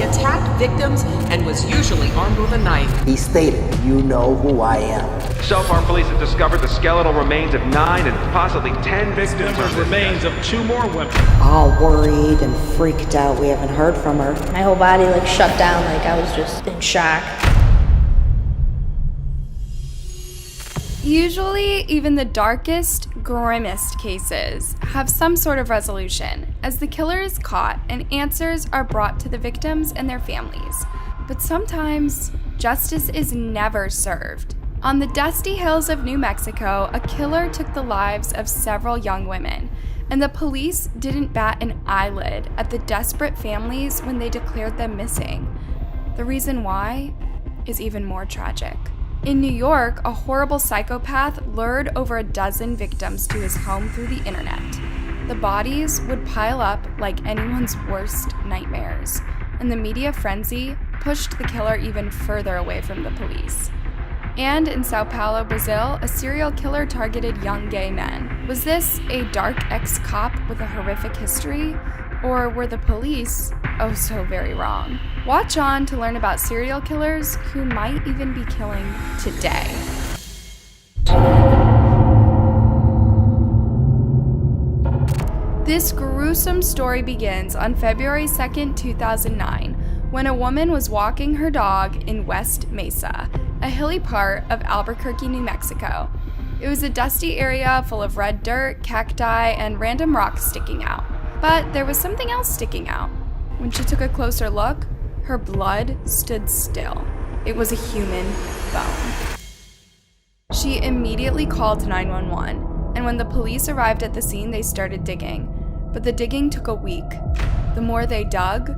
attacked victims, and was usually armed with a knife. He stated, "You know who I am." So far, police have discovered the skeletal remains of 9 and possibly 10 victims. There's remains of 2 more women. All worried and freaked out. We haven't heard from her. My whole body shut down, I was just in shock. Usually, even the darkest, grimmest cases have some sort of resolution, as the killer is caught and answers are brought to the victims and their families. But sometimes, justice is never served. On the dusty hills of New Mexico, a killer took the lives of several young women, and the police didn't bat an eyelid at the desperate families when they declared them missing. The reason why is even more tragic. In New York, a horrible psychopath lured over a dozen victims to his home through the internet. The bodies would pile up like anyone's worst nightmares, and the media frenzy pushed the killer even further away from the police. And in Sao Paulo, Brazil, a serial killer targeted young gay men. Was this a dark ex-cop with a horrific history? Or were the police oh so very wrong? Watch on to learn about serial killers who might even be killing today. This gruesome story begins on February 2nd, 2009, when a woman was walking her dog in West Mesa, a hilly part of Albuquerque, New Mexico. It was a dusty area full of red dirt, cacti, and random rocks sticking out. But there was something else sticking out. When she took a closer look, her blood stood still. It was a human bone. She immediately called 911, and when the police arrived at the scene, they started digging. But the digging took a week. The more they dug,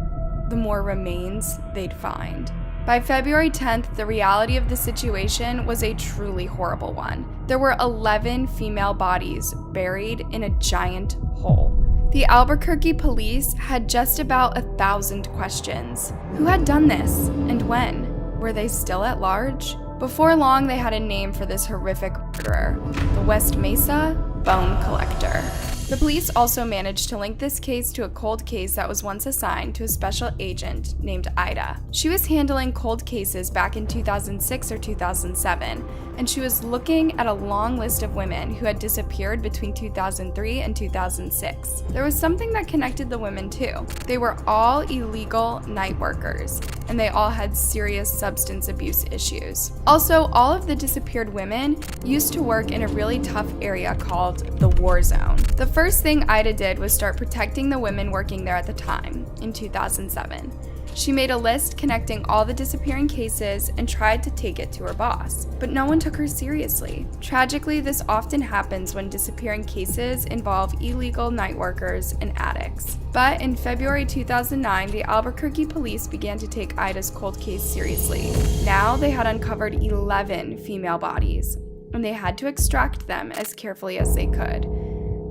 the more remains they'd find. By February 10th, the reality of the situation was a truly horrible one. There were 11 female bodies buried in a giant hole. The Albuquerque police had just about 1,000 questions. Who had done this, and when? Were they still at large? Before long, they had a name for this horrific murderer: the West Mesa Bone Collector. The police also managed to link this case to a cold case that was once assigned to a special agent named Ida. She was handling cold cases back in 2006 or 2007, and she was looking at a long list of women who had disappeared between 2003 and 2006. There was something that connected the women too. They were all illegal night workers, and they all had serious substance abuse issues. Also, all of the disappeared women used to work in a really tough area called the War Zone. The first thing Ida did was start protecting the women working there at the time, in 2007. She made a list connecting all the disappearing cases and tried to take it to her boss, but no one took her seriously. Tragically, this often happens when disappearing cases involve illegal night workers and addicts. But in February 2009, the Albuquerque police began to take Ida's cold case seriously. Now they had uncovered 11 female bodies, and they had to extract them as carefully as they could.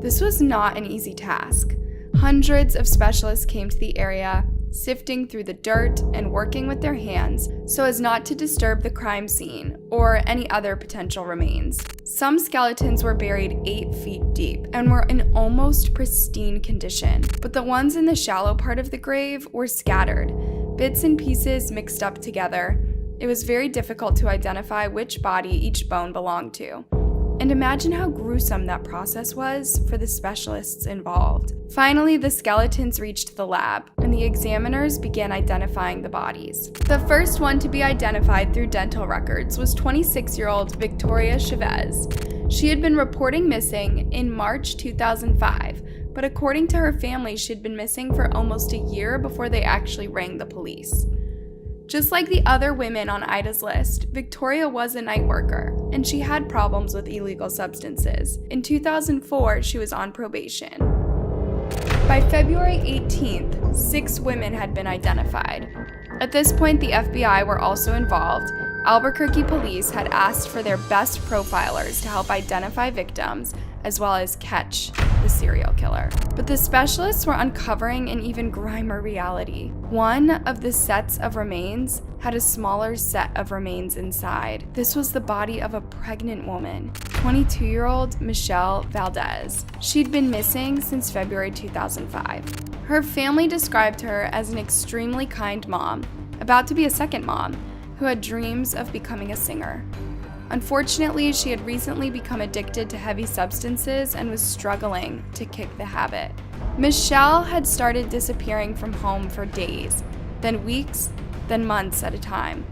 This was not an easy task. Hundreds of specialists came to the area, sifting through the dirt and working with their hands so as not to disturb the crime scene or any other potential remains. Some skeletons were buried 8 feet deep and were in almost pristine condition, but the ones in the shallow part of the grave were scattered, bits and pieces mixed up together. It was very difficult to identify which body each bone belonged to. And imagine how gruesome that process was for the specialists involved. Finally, the skeletons reached the lab, and the examiners began identifying the bodies. The first one to be identified through dental records was 26-year-old Victoria Chavez. She had been reporting missing in March 2005, but according to her family, she had been missing for almost a year before they actually rang the police. Just like the other women on Ida's list, Victoria was a night worker, and she had problems with illegal substances. In 2004, she was on probation. By February 18th, 6 women had been identified. At this point, the FBI were also involved. Albuquerque police had asked for their best profilers to help identify victims, as well as catch the serial killer. But the specialists were uncovering an even grimier reality. One of the sets of remains had a smaller set of remains inside. This was the body of a pregnant woman. 22-year-old Michelle Valdez. She'd been missing since February 2005. Her family described her as an extremely kind mom, about to be a second mom, who had dreams of becoming a singer. Unfortunately, she had recently become addicted to heavy substances and was struggling to kick the habit. Michelle had started disappearing from home for days, then weeks, then months at a time.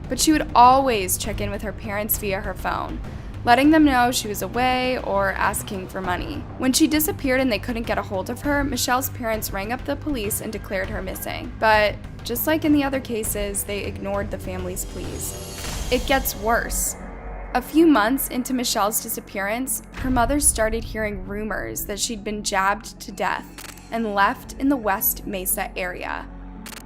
But she would always check in with her parents via her phone, letting them know she was away or asking for money. When she disappeared and they couldn't get a hold of her, Michelle's parents rang up the police and declared her missing. But just like in the other cases, they ignored the family's pleas. It gets worse. A few months into Michelle's disappearance, her mother started hearing rumors that she'd been jabbed to death and left in the West Mesa area.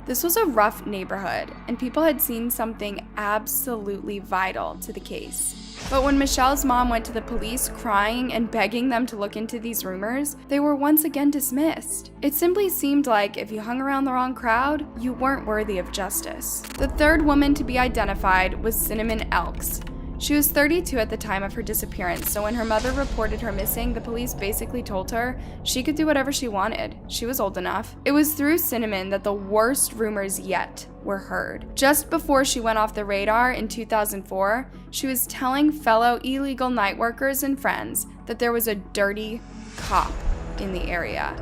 This was a rough neighborhood, and people had seen something absolutely vital to the case. But when Michelle's mom went to the police crying and begging them to look into these rumors, they were once again dismissed. It simply seemed like if you hung around the wrong crowd, you weren't worthy of justice. The third woman to be identified was Cinnamon Elks. She was 32 at the time of her disappearance, so when her mother reported her missing, the police basically told her she could do whatever she wanted. She was old enough. It was through Cinnamon that the worst rumors yet were heard. Just before she went off the radar in 2004, she was telling fellow illegal night workers and friends that there was a dirty cop in the area,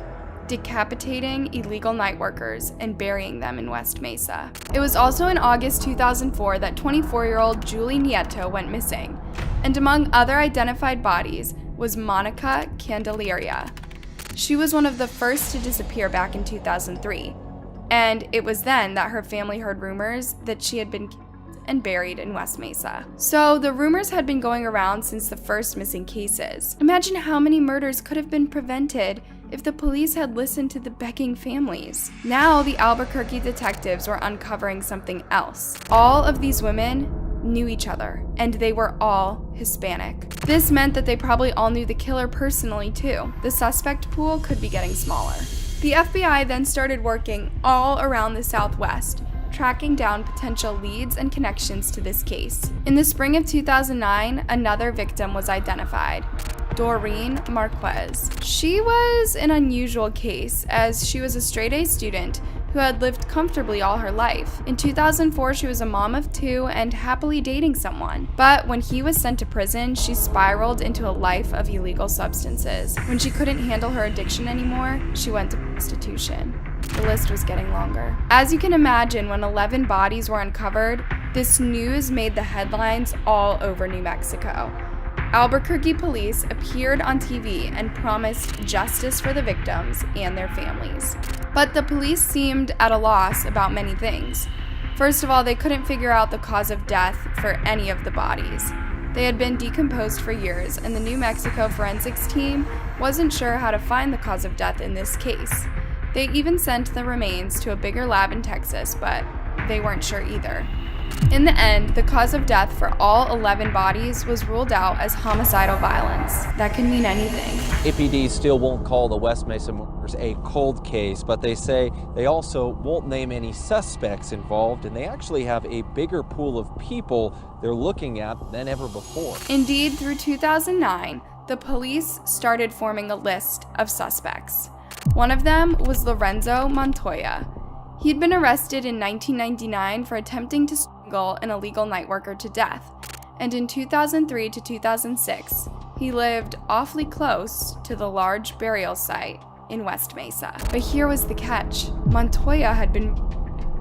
decapitating illegal night workers and burying them in West Mesa. It was also in August 2004 that 24-year-old Julie Nieto went missing, and among other identified bodies was Monica Candelaria. She was one of the first to disappear back in 2003, and it was then that her family heard rumors that she had been killed and buried in West Mesa. So the rumors had been going around since the first missing cases. Imagine how many murders could have been prevented if the police had listened to the begging families. Now the Albuquerque detectives were uncovering something else. All of these women knew each other, and they were all Hispanic. This meant that they probably all knew the killer personally too. The suspect pool could be getting smaller. The FBI then started working all around the Southwest, tracking down potential leads and connections to this case. In the spring of 2009, another victim was identified, Doreen Marquez. She was an unusual case, as she was a straight-A student who had lived comfortably all her life. In 2004, she was a mom of 2 and happily dating someone. But when he was sent to prison, she spiraled into a life of illegal substances. When she couldn't handle her addiction anymore, she went to prostitution. The list was getting longer. As you can imagine, when 11 bodies were uncovered, this news made the headlines all over New Mexico. Albuquerque police appeared on TV and promised justice for the victims and their families. But the police seemed at a loss about many things. First of all, they couldn't figure out the cause of death for any of the bodies. They had been decomposed for years, and the New Mexico forensics team wasn't sure how to find the cause of death in this case. They even sent the remains to a bigger lab in Texas, but they weren't sure either. In the end, the cause of death for all 11 bodies was ruled out as homicidal violence. That could mean anything. APD still won't call the West Mesa murders a cold case, but they say they also won't name any suspects involved, and they actually have a bigger pool of people they're looking at than ever before. Indeed, through 2009, the police started forming a list of suspects. One of them was Lorenzo Montoya. He'd been arrested in 1999 for attempting to strangle an illegal night worker to death, and in 2003 to 2006, he lived awfully close to the large burial site in West Mesa. But here was the catch. Montoya had been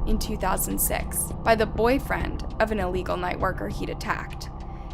in 2006 by the boyfriend of an illegal night worker he'd attacked.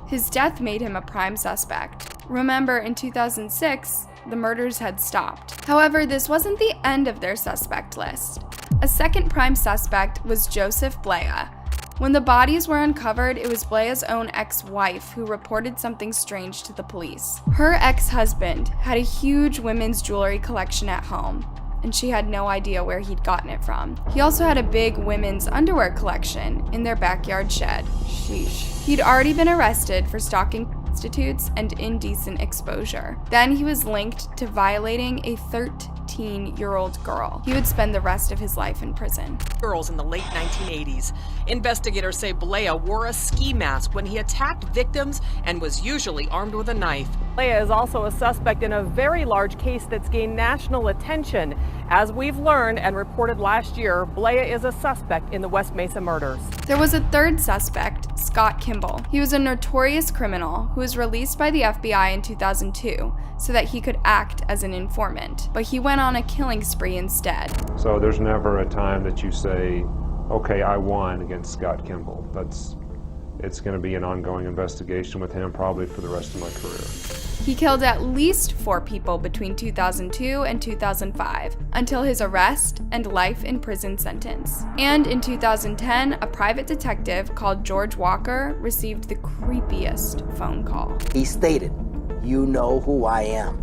His death made him a prime suspect. Remember, in 2006, the murders had stopped. However, this wasn't the end of their suspect list. A second prime suspect was Joseph Blea. When the bodies were uncovered, it was Blea's own ex-wife who reported something strange to the police. Her ex-husband had a huge women's jewelry collection at home, and she had no idea where he'd gotten it from. He also had a big women's underwear collection in their backyard shed. Sheesh. He'd already been arrested for stalking prostitutes and indecent exposure. Then he was linked to violating a 13 17-year-old girl. He would spend the rest of his life in prison. Girls in the late 1980s. Investigators say Blea wore a ski mask when he attacked victims and was usually armed with a knife. Blea is also a suspect in a very large case that's gained national attention. As we've learned and reported last year, Blea is a suspect in the West Mesa murders. There was a third suspect, Scott Kimball. He was a notorious criminal who was released by the FBI in 2002 so that he could act as an informant, but he went on a killing spree instead. So there's never a time that you say, okay, I won against Scott Kimball. It's going to be an ongoing investigation with him probably for the rest of my career. He killed at least 4 people between 2002 and 2005 until his arrest and life in prison sentence. And in 2010, a private detective called George Walker received the creepiest phone call. He stated, "You know who I am."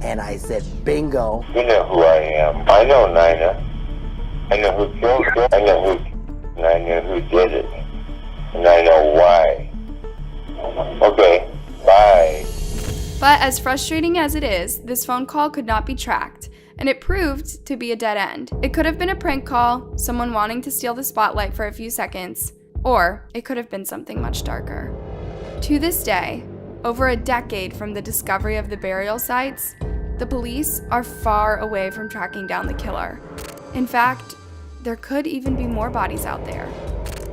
And I said, bingo. You know who I am. I know Nina. I know who killed her. I know who did it. And I know why. Okay, bye. But as frustrating as it is, this phone call could not be tracked, and it proved to be a dead end. It could have been a prank call, someone wanting to steal the spotlight for a few seconds, or it could have been something much darker. To this day, over a decade from the discovery of the burial sites, the police are far away from tracking down the killer. In fact, there could even be more bodies out there.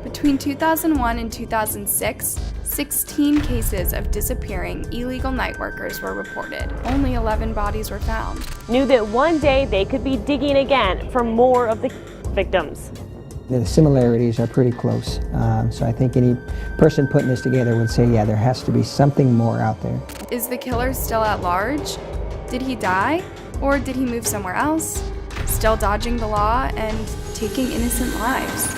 Between 2001 and 2006, 16 cases of disappearing illegal night workers were reported. Only 11 bodies were found. Knew that one day they could be digging again for more of the victims. The similarities are pretty close, so I think any person putting this together would say, yeah, there has to be something more out there. Is the killer still at large? Did he die? Or did he move somewhere else? Still dodging the law and taking innocent lives?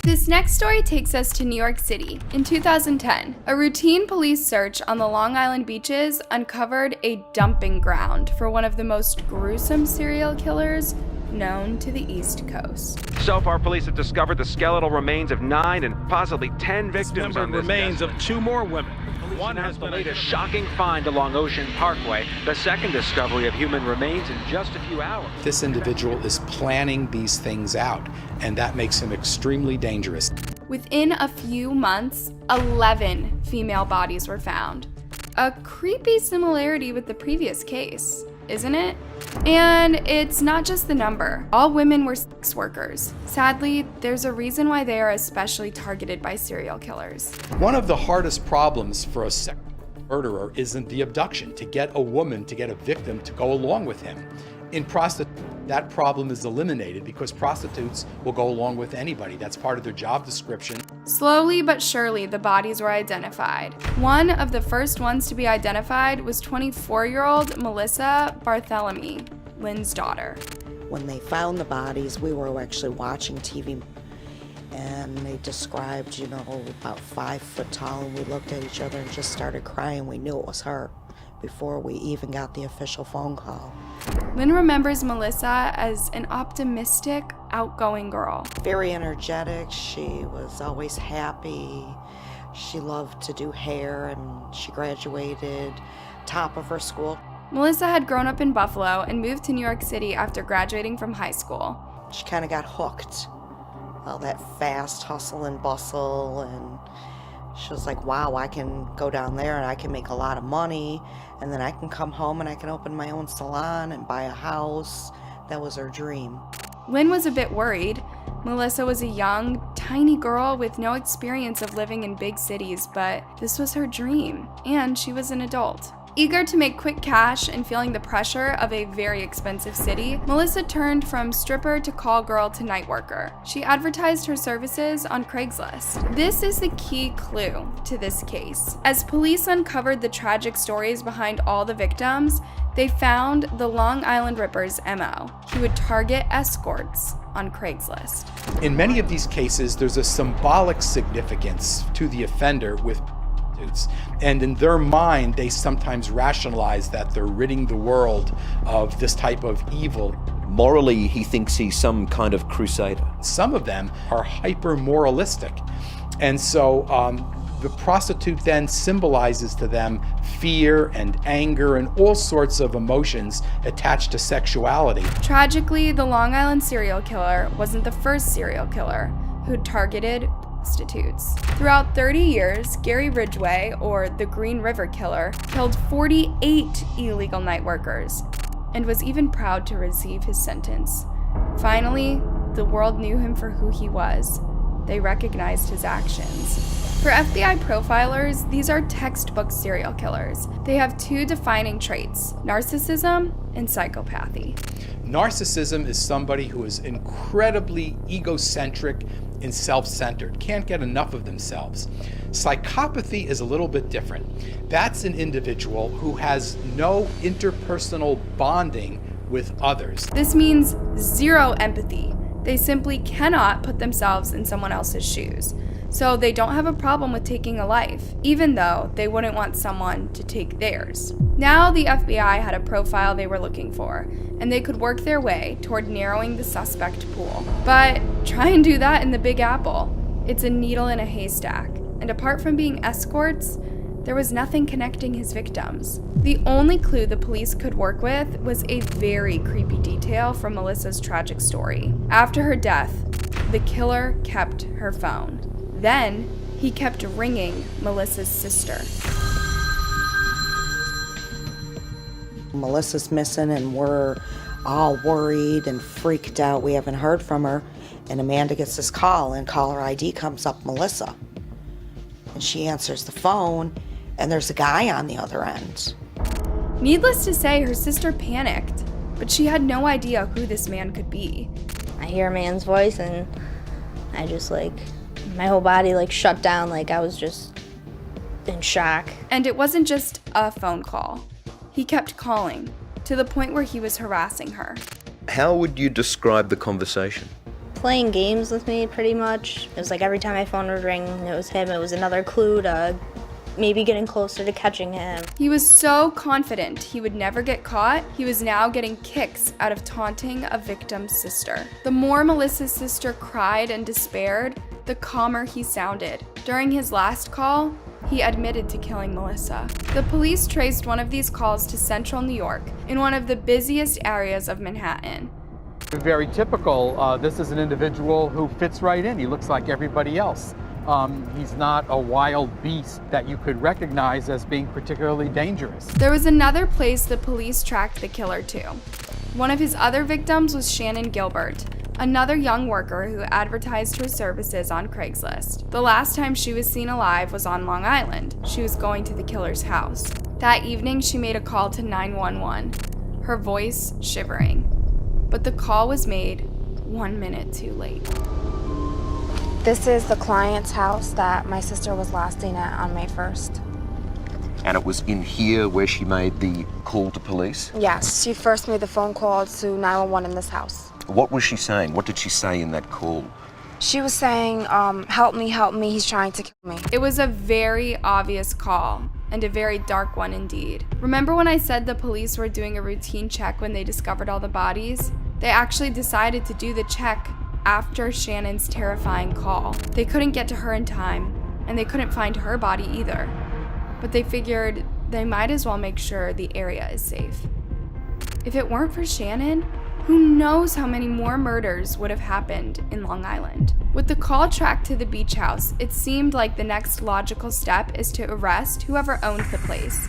This next story takes us to New York City. In 2010, a routine police search on the Long Island beaches uncovered a dumping ground for one of the most gruesome serial killers known to the East Coast. So far, police have discovered the skeletal remains of 9 and possibly 10 victims on this remains death. of 2 more women. One has the latest shocking find along Ocean Parkway, the second discovery of human remains in just a few hours. This individual is planning these things out, and that makes him extremely dangerous. Within a few months, 11 female bodies were found. A creepy similarity with the previous case, isn't it? And it's not just the number. All women were sex workers. Sadly, there's a reason why they are especially targeted by serial killers. One of the hardest problems for a sexual murderer isn't the abduction, to get a woman, to get a victim to go along with him. In prostitution, that problem is eliminated because prostitutes will go along with anybody. That's part of their job description. Slowly but surely, the bodies were identified. One of the first ones to be identified was 24-year-old Melissa Barthelemy, Lynn's daughter. When they found the bodies, we were actually watching TV, and they described, about 5 foot tall, and we looked at each other and just started crying. We knew it was her before we even got the official phone call. Lynn remembers Melissa as an optimistic, outgoing girl. Very energetic. She was always happy. She loved to do hair, and she graduated top of her school. Melissa had grown up in Buffalo and moved to New York City after graduating from high school. She kind of got hooked. All that fast hustle and bustle, and she was like, wow, I can go down there and I can make a lot of money, and then I can come home and I can open my own salon and buy a house. That was her dream. Lynn was a bit worried. Melissa was a young, tiny girl with no experience of living in big cities, but this was her dream, and she was an adult. Eager to make quick cash and feeling the pressure of a very expensive city, Melissa turned from stripper to call girl to night worker. She advertised her services on Craigslist. This is the key clue to this case. As police uncovered the tragic stories behind all the victims, they found the Long Island Ripper's MO. He would target escorts on Craigslist. In many of these cases, there's a symbolic significance to the offender with prostitutes, and in their mind, they sometimes rationalize that they're ridding the world of this type of evil. Morally, he thinks he's some kind of crusader. Some of them are hyper-moralistic, and so The prostitute then symbolizes to them fear and anger and all sorts of emotions attached to sexuality. Tragically, the Long Island serial killer wasn't the first serial killer who targeted prostitutes. Throughout 30 years, Gary Ridgway, or the Green River Killer, killed 48 illegal night workers and was even proud to receive his sentence. Finally, the world knew him for who he was. They recognized his actions. For FBI profilers, these are textbook serial killers. They have two defining traits: narcissism and psychopathy. Narcissism is somebody who is incredibly egocentric and self-centered, can't get enough of themselves. Psychopathy is a little bit different. That's an individual who has no interpersonal bonding with others. This means zero empathy. They simply cannot put themselves in someone else's shoes. So they don't have a problem with taking a life, even though they wouldn't want someone to take theirs. Now the FBI had a profile they were looking for, and they could work their way toward narrowing the suspect pool. But try and do that in the Big Apple. It's a needle in a haystack, and apart from being escorts, there was nothing connecting his victims. The only clue the police could work with was a very creepy detail from Melissa's tragic story. After her death, the killer kept her phone. Then, he kept ringing Melissa's sister. Melissa's missing and we're all worried and freaked out. We haven't heard from her. And Amanda gets this call and caller ID comes up Melissa. And she answers the phone and there's a guy on the other end. Needless to say, her sister panicked, but she had no idea who this man could be. I hear a man's voice and I just my whole body shut down, I was just in shock. And it wasn't just a phone call. He kept calling, to the point where he was harassing her. How would you describe the conversation? Playing games with me, pretty much. It was every time my phone would ring, it was him. It was another clue to maybe getting closer to catching him. He was so confident he would never get caught, he was now getting kicks out of taunting a victim's sister. The more Melissa's sister cried and despaired, the calmer he sounded. During his last call, he admitted to killing Melissa. The police traced one of these calls to Central New York, in one of the busiest areas of Manhattan. Very typical. This is an individual who fits right in. He looks like everybody else. He's not a wild beast that you could recognize as being particularly dangerous. There was another place the police tracked the killer to. One of his other victims was Shannon Gilbert, another young worker who advertised her services on Craigslist. The last time she was seen alive was on Long Island. She was going to the killer's house. That evening, she made a call to 911, her voice shivering. But the call was made 1 minute too late. This is the client's house that my sister was last seen at on May 1st. And it was in here where she made the call to police? Yes, she first made the phone call to 911 in this house. What was she saying? What did she say in that call? She was saying, help me, he's trying to kill me. It was a very obvious call, and a very dark one indeed. Remember when I said the police were doing a routine check when they discovered all the bodies? They actually decided to do the check after Shannon's terrifying call. They couldn't get to her in time, and they couldn't find her body either. But they figured they might as well make sure the area is safe. If it weren't for Shannon, who knows how many more murders would have happened in Long Island? With the call tracked to the beach house, it seemed like the next logical step is to arrest whoever owned the place.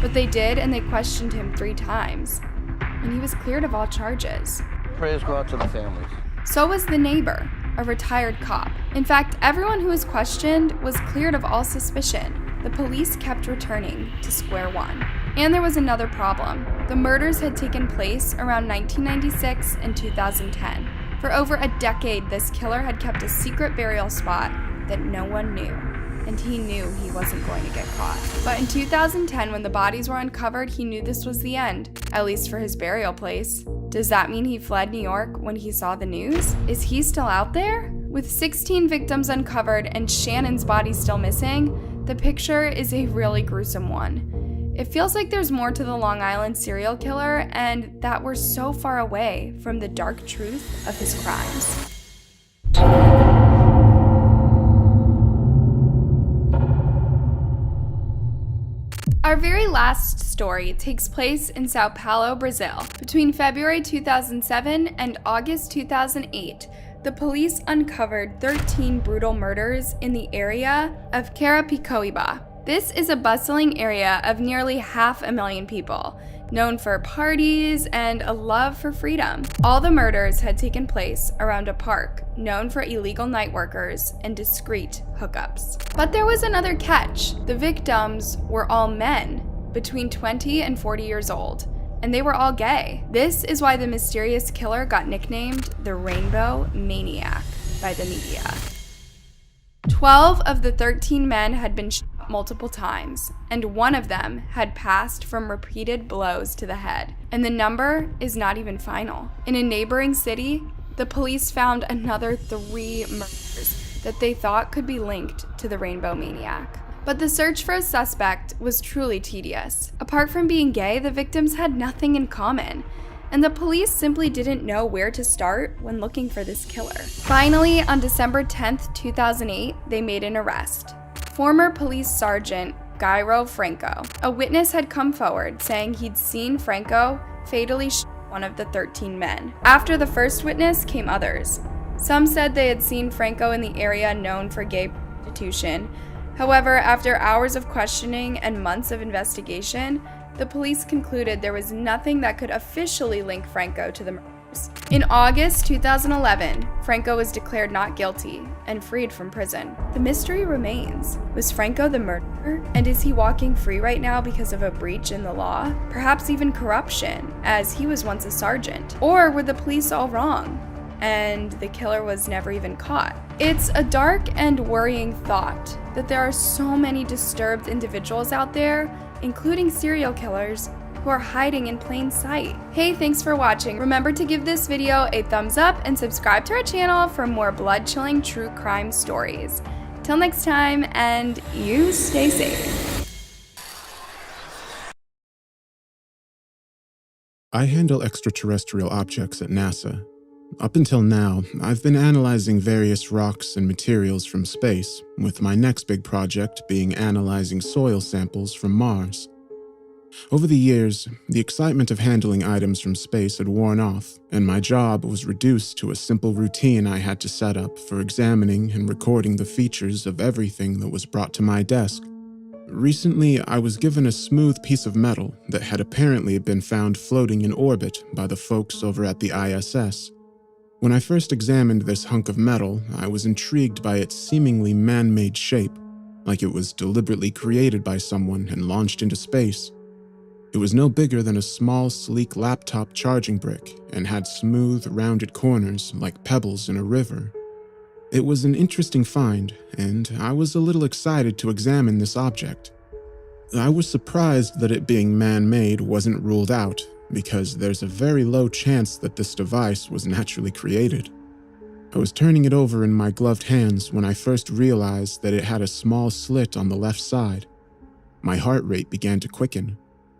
But they did, and they questioned him 3 times, and he was cleared of all charges. Prayers go out to the families. So was the neighbor, a retired cop. In fact, everyone who was questioned was cleared of all suspicion. The police kept returning to square one. And there was another problem. The murders had taken place around 1996 and 2010. For over a decade, this killer had kept a secret burial spot that no one knew, and he knew he wasn't going to get caught. But in 2010, when the bodies were uncovered, he knew this was the end, at least for his burial place. Does that mean he fled New York when he saw the news? Is he still out there? With 16 victims uncovered and Shannon's body still missing, the picture is a really gruesome one. It feels like there's more to the Long Island serial killer and that we're so far away from the dark truth of his crimes. Our very last story takes place in Sao Paulo, Brazil. Between February 2007 and August 2008, the police uncovered 13 brutal murders in the area of Carapicuíba. This is a bustling area of nearly 500,000 people, known for parties and a love for freedom. All the murders had taken place around a park known for illegal night workers and discreet hookups. But there was another catch. The victims were all men, between 20 and 40 years old, and they were all gay. This is why the mysterious killer got nicknamed the Rainbow Maniac by the media. 12 of the 13 men had been shot multiple times, and one of them had passed from repeated blows to the head. And the number is not even final. In a neighboring city, the police found another 3 murders that they thought could be linked to the Rainbow Maniac. But the search for a suspect was truly tedious. Apart from being gay, the victims had nothing in common, and the police simply didn't know where to start when looking for this killer. Finally, on December 10th, 2008, they made an arrest. Former police sergeant Gairo Franco. A witness had come forward saying he'd seen Franco fatally shoot one of the 13 men. After the first witness came others. Some said they had seen Franco in the area known for gay prostitution. However, after hours of questioning and months of investigation, the police concluded there was nothing that could officially link Franco to the murders. In August 2011, Franco was declared not guilty and freed from prison. The mystery remains. Was Franco the murderer? And is he walking free right now because of a breach in the law? Perhaps even corruption, as he was once a sergeant. Or were the police all wrong, and the killer was never even caught? It's a dark and worrying thought that there are so many disturbed individuals out there, including serial killers, who are hiding in plain sight. Hey, thanks for watching. Remember to give this video a thumbs up and subscribe to our channel for more blood-chilling true crime stories. Till next time, and you stay safe. I handle extraterrestrial objects at NASA. Up until now, I've been analyzing various rocks and materials from space, with my next big project being analyzing soil samples from Mars. Over the years, the excitement of handling items from space had worn off, and my job was reduced to a simple routine I had to set up for examining and recording the features of everything that was brought to my desk. Recently, I was given a smooth piece of metal that had apparently been found floating in orbit by the folks over at the ISS. When I first examined this hunk of metal, I was intrigued by its seemingly man-made shape, like it was deliberately created by someone and launched into space. It was no bigger than a small, sleek laptop charging brick and had smooth, rounded corners like pebbles in a river. It was an interesting find, and I was a little excited to examine this object. I was surprised that it being man-made wasn't ruled out, because there's a very low chance that this device was naturally created. I was turning it over in my gloved hands when I first realized that it had a small slit on the left side. My heart rate began to quicken.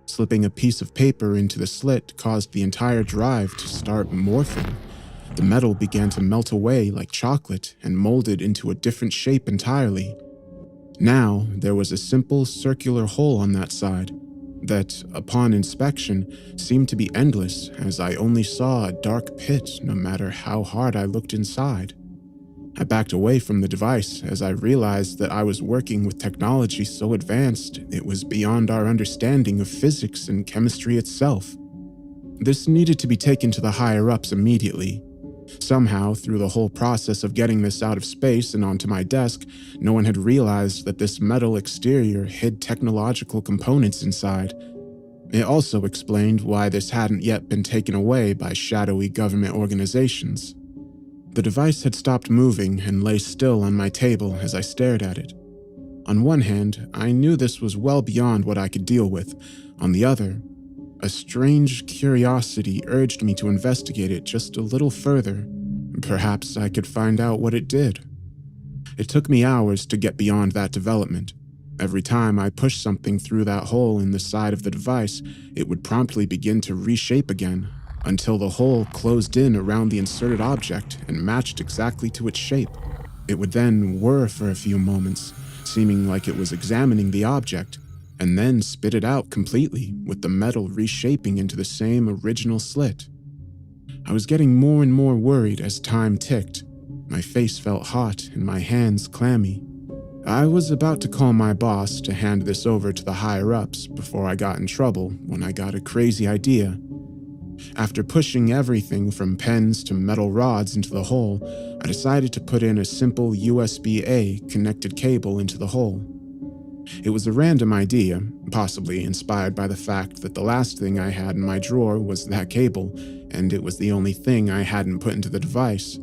Slipping a piece of paper into the slit caused the entire drive to start morphing. The metal began to melt away like chocolate and molded into a different shape entirely. Now, there was a simple circular hole on that side that, upon inspection, seemed to be endless, as I only saw a dark pit no matter how hard I looked inside. I backed away from the device as I realized that I was working with technology so advanced it was beyond our understanding of physics and chemistry itself. This needed to be taken to the higher-ups immediately. Somehow, through the whole process of getting this out of space and onto my desk, no one had realized that this metal exterior hid technological components inside. It also explained why this hadn't yet been taken away by shadowy government organizations. The device had stopped moving and lay still on my table as I stared at it. On one hand, I knew this was well beyond what I could deal with. On the other, a strange curiosity urged me to investigate it just a little further. Perhaps I could find out what it did. It took me hours to get beyond that development. Every time I pushed something through that hole in the side of the device, it would promptly begin to reshape again, until the hole closed in around the inserted object and matched exactly to its shape. It would then whir for a few moments, seeming like it was examining the object, and then spit it out completely, with the metal reshaping into the same original slit. I was getting more and more worried as time ticked. My face felt hot and my hands clammy. I was about to call my boss to hand this over to the higher-ups before I got in trouble when I got a crazy idea. After pushing everything from pens to metal rods into the hole, I decided to put in a simple USB-A connected cable into the hole. It was a random idea, possibly inspired by the fact that the last thing I had in my drawer was that cable, and it was the only thing I hadn't put into the device.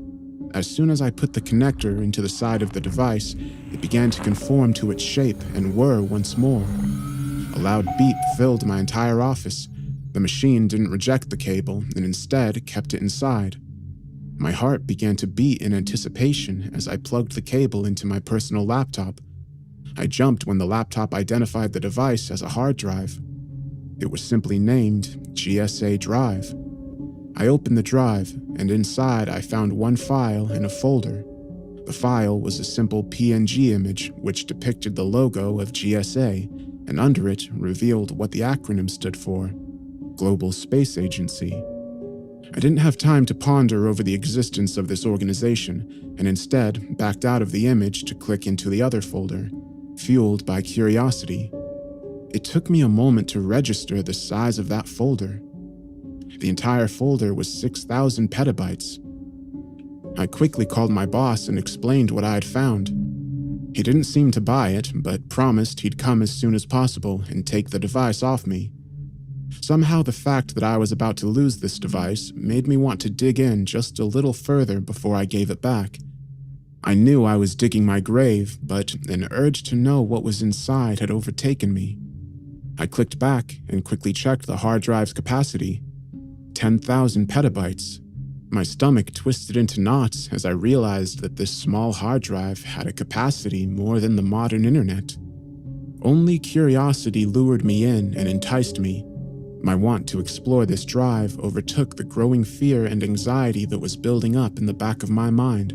As soon as I put the connector into the side of the device, it began to conform to its shape and whir once more. A loud beep filled my entire office. The machine didn't reject the cable and instead kept it inside. My heart began to beat in anticipation as I plugged the cable into my personal laptop. I jumped when the laptop identified the device as a hard drive. It was simply named GSA Drive. I opened the drive, and inside I found one file in a folder. The file was a simple PNG image which depicted the logo of GSA, and under it revealed what the acronym stood for: Global Space Agency. I didn't have time to ponder over the existence of this organization, and instead backed out of the image to click into the other folder, fueled by curiosity. It took me a moment to register the size of that folder. The entire folder was 6,000 petabytes. I quickly called my boss and explained what I had found. He didn't seem to buy it, but promised he'd come as soon as possible and take the device off me. Somehow the fact that I was about to lose this device made me want to dig in just a little further before I gave it back. I knew I was digging my grave, but an urge to know what was inside had overtaken me. I clicked back and quickly checked the hard drive's capacity. 10,000 petabytes. My stomach twisted into knots as I realized that this small hard drive had a capacity more than the modern internet. Only curiosity lured me in and enticed me. My want to explore this drive overtook the growing fear and anxiety that was building up in the back of my mind.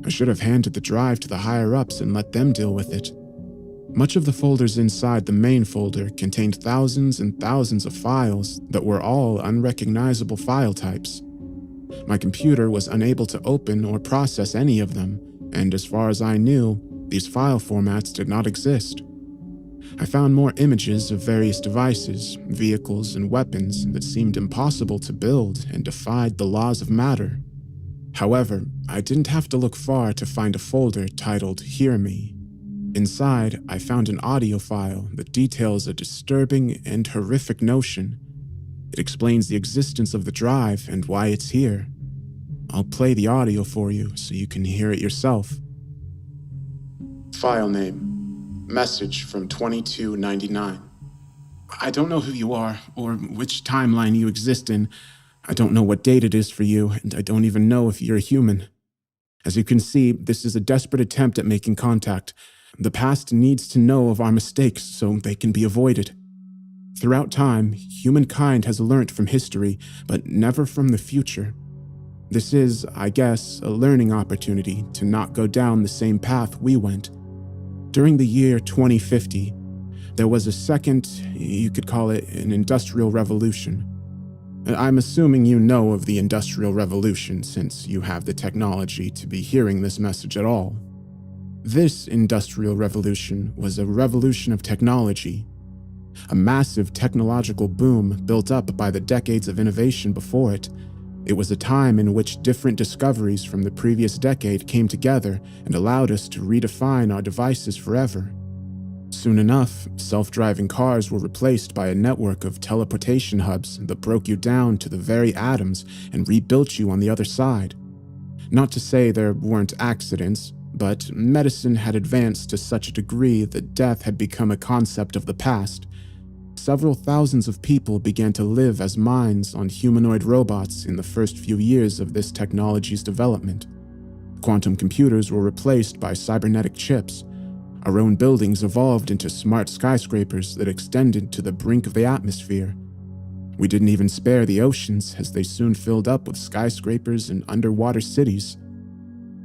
I should have handed the drive to the higher-ups and let them deal with it. Much of the folders inside the main folder contained thousands and thousands of files that were all unrecognizable file types. My computer was unable to open or process any of them, and as far as I knew, these file formats did not exist. I found more images of various devices, vehicles, and weapons that seemed impossible to build and defied the laws of matter. However, I didn't have to look far to find a folder titled Hear Me. Inside, I found an audio file that details a disturbing and horrific notion. It explains the existence of the drive and why it's here. I'll play the audio for you so you can hear it yourself. File name: Message from 2299. I don't know who you are or which timeline you exist in. I don't know what date it is for you, and I don't even know if you're a human. As you can see, this is a desperate attempt at making contact. The past needs to know of our mistakes so they can be avoided. Throughout time, humankind has learnt from history, but never from the future. This is, I guess, a learning opportunity to not go down the same path we went. During the year 2050, there was a second, you could call it an industrial revolution. I'm assuming you know of the Industrial Revolution since you have the technology to be hearing this message at all. This Industrial Revolution was a revolution of technology, a massive technological boom built up by the decades of innovation before it. It was a time in which different discoveries from the previous decade came together and allowed us to redefine our devices forever. Soon enough, self-driving cars were replaced by a network of teleportation hubs that broke you down to the very atoms and rebuilt you on the other side. Not to say there weren't accidents, but medicine had advanced to such a degree that death had become a concept of the past. Several thousands of people began to live as minds on humanoid robots in the first few years of this technology's development. Quantum computers were replaced by cybernetic chips. Our own buildings evolved into smart skyscrapers that extended to the brink of the atmosphere. We didn't even spare the oceans, as they soon filled up with skyscrapers and underwater cities.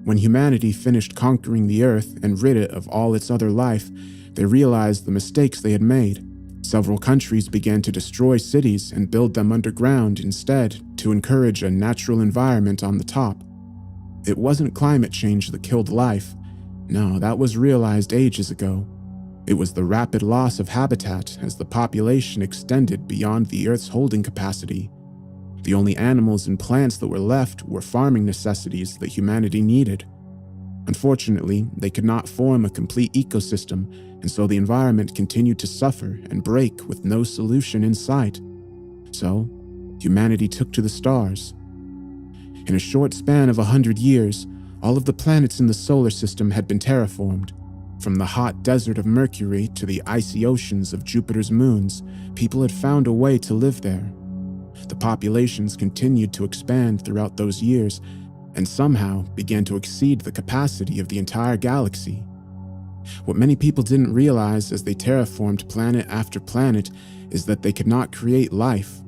When humanity finished conquering the Earth and rid it of all its other life, They realized the mistakes they had made. Several countries began to destroy cities and build them underground instead to encourage a natural environment on the top. It wasn't climate change that killed life. No, that was realized ages ago. It was the rapid loss of habitat as the population extended beyond the Earth's holding capacity. The only animals and plants that were left were farming necessities that humanity needed. Unfortunately, they could not form a complete ecosystem, and so the environment continued to suffer and break with no solution in sight. So, humanity took to the stars. In a short span of 100 years, all of the planets in the solar system had been terraformed. From the hot desert of Mercury to the icy oceans of Jupiter's moons, people had found a way to live there. The populations continued to expand throughout those years, and somehow began to exceed the capacity of the entire galaxy. What many people didn't realize as they terraformed planet after planet is that they could not create life.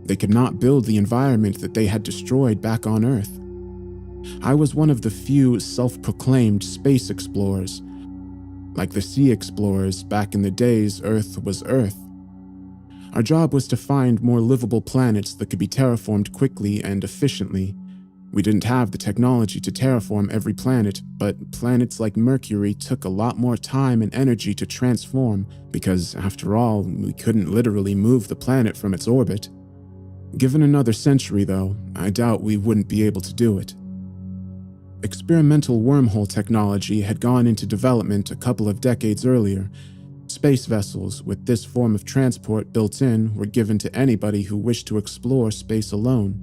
They could not build the environment that they had destroyed back on Earth. I was one of the few self-proclaimed space explorers. Like the sea explorers back in the days Earth was Earth. Our job was to find more livable planets that could be terraformed quickly and efficiently. We didn't have the technology to terraform every planet, but planets like Mercury took a lot more time and energy to transform because, after all, we couldn't literally move the planet from its orbit. Given another century, though, I doubt we wouldn't be able to do it. Experimental wormhole technology had gone into development a couple of decades earlier. Space vessels with this form of transport built in were given to anybody who wished to explore space alone,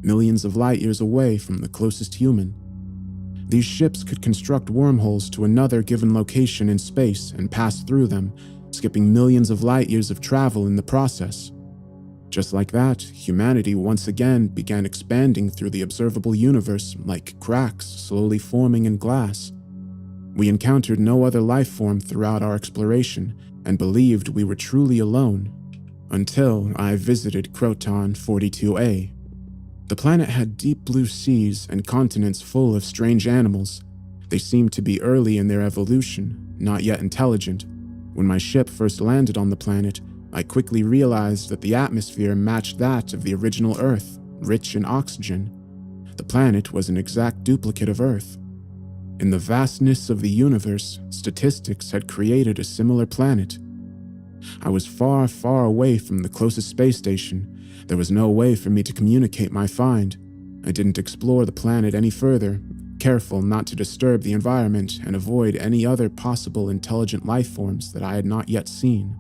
millions of light years away from the closest human. These ships could construct wormholes to another given location in space and pass through them, skipping millions of light years of travel in the process. Just like that, humanity once again began expanding through the observable universe like cracks slowly forming in glass. We encountered no other life form throughout our exploration and believed we were truly alone, until I visited Croton 42A. The planet had deep blue seas and continents full of strange animals. They seemed to be early in their evolution, not yet intelligent. When my ship first landed on the planet, I quickly realized that the atmosphere matched that of the original Earth, rich in oxygen. The planet was an exact duplicate of Earth. In the vastness of the universe, statistics had created a similar planet. I was far, far away from the closest space station. There was no way for me to communicate my find. I didn't explore the planet any further, careful not to disturb the environment and avoid any other possible intelligent life forms that I had not yet seen.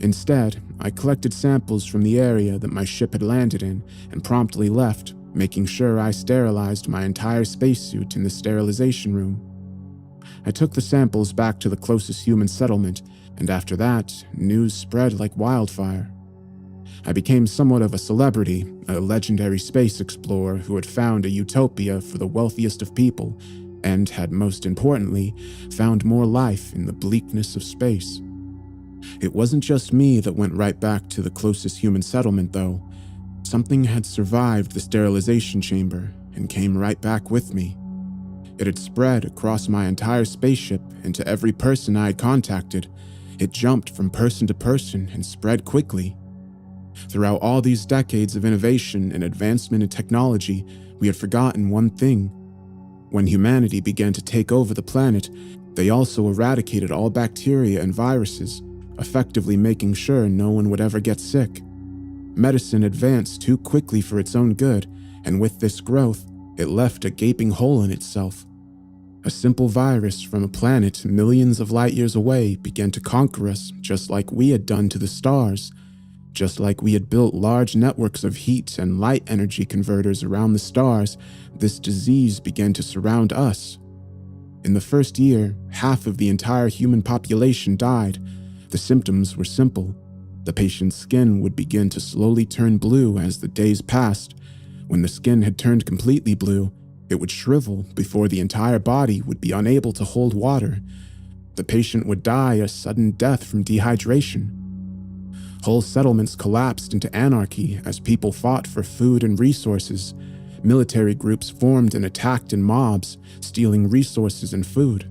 Instead, I collected samples from the area that my ship had landed in and promptly left, making sure I sterilized my entire spacesuit in the sterilization room. I took the samples back to the closest human settlement, and after that, news spread like wildfire. I became somewhat of a celebrity, a legendary space explorer who had found a utopia for the wealthiest of people, and had most importantly, found more life in the bleakness of space. It wasn't just me that went right back to the closest human settlement, though. Something had survived the sterilization chamber and came right back with me. It had spread across my entire spaceship and to every person I had contacted. It jumped from person to person and spread quickly. Throughout all these decades of innovation and advancement in technology, we had forgotten one thing. When humanity began to take over the planet, they also eradicated all bacteria and viruses, effectively making sure no one would ever get sick. Medicine advanced too quickly for its own good, and with this growth, it left a gaping hole in itself. A simple virus from a planet millions of light years away began to conquer us, just like we had done to the stars. Just like we had built large networks of heat and light energy converters around the stars, this disease began to surround us. In the first year, half of the entire human population died. The symptoms were simple. The patient's skin would begin to slowly turn blue as the days passed. When the skin had turned completely blue, it would shrivel before the entire body would be unable to hold water. The patient would die a sudden death from dehydration. Whole settlements collapsed into anarchy as people fought for food and resources. Military groups formed and attacked in mobs, stealing resources and food.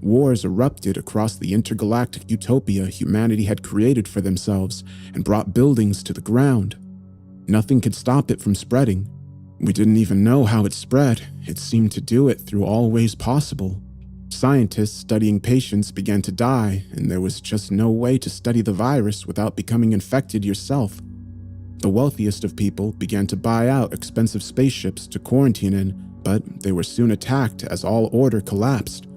wars erupted across the intergalactic utopia humanity had created for themselves and brought buildings to the ground. Nothing could stop it from spreading. We didn't even know how it spread. It seemed to do it through all ways possible. Scientists studying patients began to die, and there was just no way to study the virus without becoming infected yourself. The wealthiest of people began to buy out expensive spaceships to quarantine in, but they were soon attacked as all order collapsed.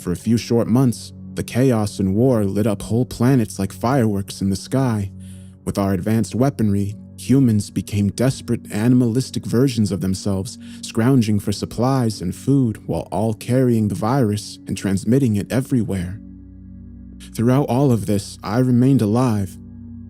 For a few short months, the chaos and war lit up whole planets like fireworks in the sky. With our advanced weaponry, humans became desperate, animalistic versions of themselves, scrounging for supplies and food while all carrying the virus and transmitting it everywhere. Throughout all of this, I remained alive.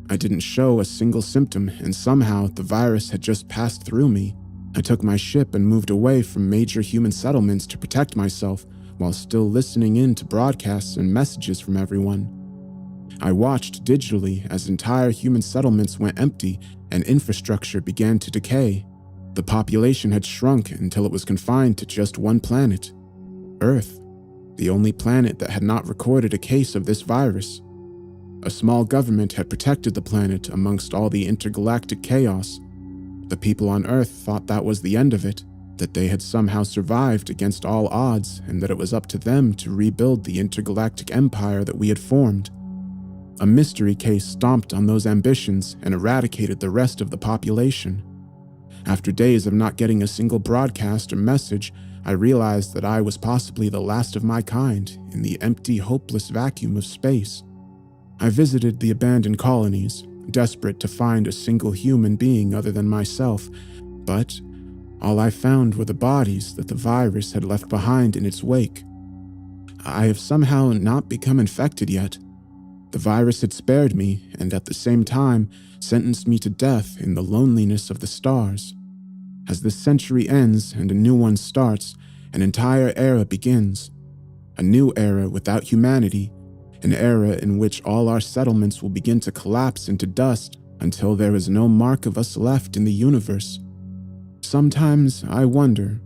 I didn't show a single symptom, and somehow the virus had just passed through me. I took my ship and moved away from major human settlements to protect myself, while still listening in to broadcasts and messages from everyone. I watched digitally as entire human settlements went empty and infrastructure began to decay. The population had shrunk until it was confined to just one planet, Earth, the only planet that had not recorded a case of this virus. A small government had protected the planet amongst all the intergalactic chaos. The people on Earth thought that was the end of it, that they had somehow survived against all odds, and that it was up to them to rebuild the intergalactic empire that we had formed. A mystery case stomped on those ambitions and eradicated the rest of the population. After days of not getting a single broadcast or message, I realized that I was possibly the last of my kind in the empty, hopeless vacuum of space. I visited the abandoned colonies, desperate to find a single human being other than myself, but all I found were the bodies that the virus had left behind in its wake. I have somehow not become infected yet. The virus had spared me, and at the same time sentenced me to death in the loneliness of the stars. As this century ends and a new one starts, an entire era begins. A new era without humanity, an era in which all our settlements will begin to collapse into dust until there is no mark of us left in the universe. Sometimes I wonder,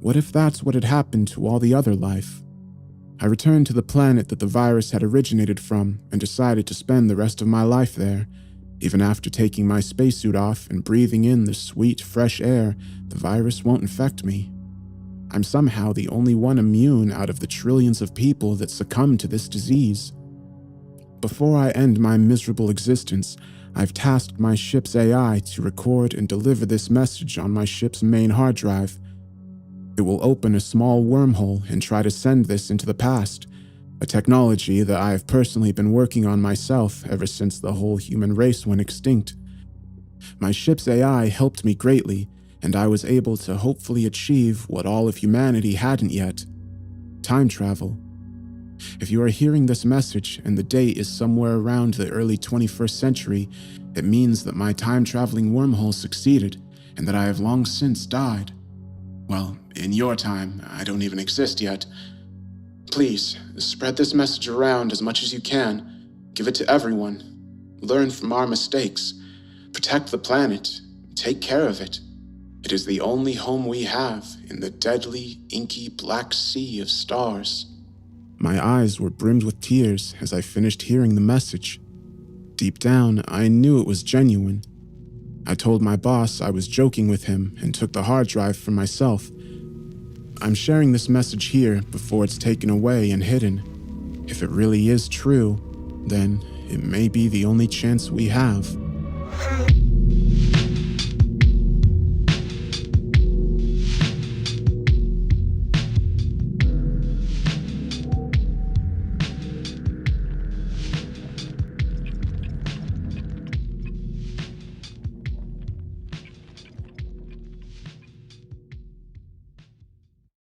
what if that's what had happened to all the other life? I returned to the planet that the virus had originated from and decided to spend the rest of my life there. Even after taking my spacesuit off and breathing in the sweet, fresh air, the virus won't infect me. I'm somehow the only one immune out of the trillions of people that succumb to this disease. Before I end my miserable existence, I've tasked my ship's AI to record and deliver this message on my ship's main hard drive. It will open a small wormhole and try to send this into the past, a technology that I have personally been working on myself ever since the whole human race went extinct. My ship's AI helped me greatly, and I was able to hopefully achieve what all of humanity hadn't yet: time travel. If you are hearing this message and the date is somewhere around the early 21st century, it means that my time-traveling wormhole succeeded and that I have long since died. Well, in your time, I don't even exist yet. Please, spread this message around as much as you can. Give it to everyone. Learn from our mistakes. Protect the planet. Take care of it. It is the only home we have in the deadly, inky black sea of stars. My eyes were brimmed with tears as I finished hearing the message. Deep down, I knew it was genuine. I told my boss I was joking with him and took the hard drive for myself. I'm sharing this message here before it's taken away and hidden. If it really is true, then it may be the only chance we have.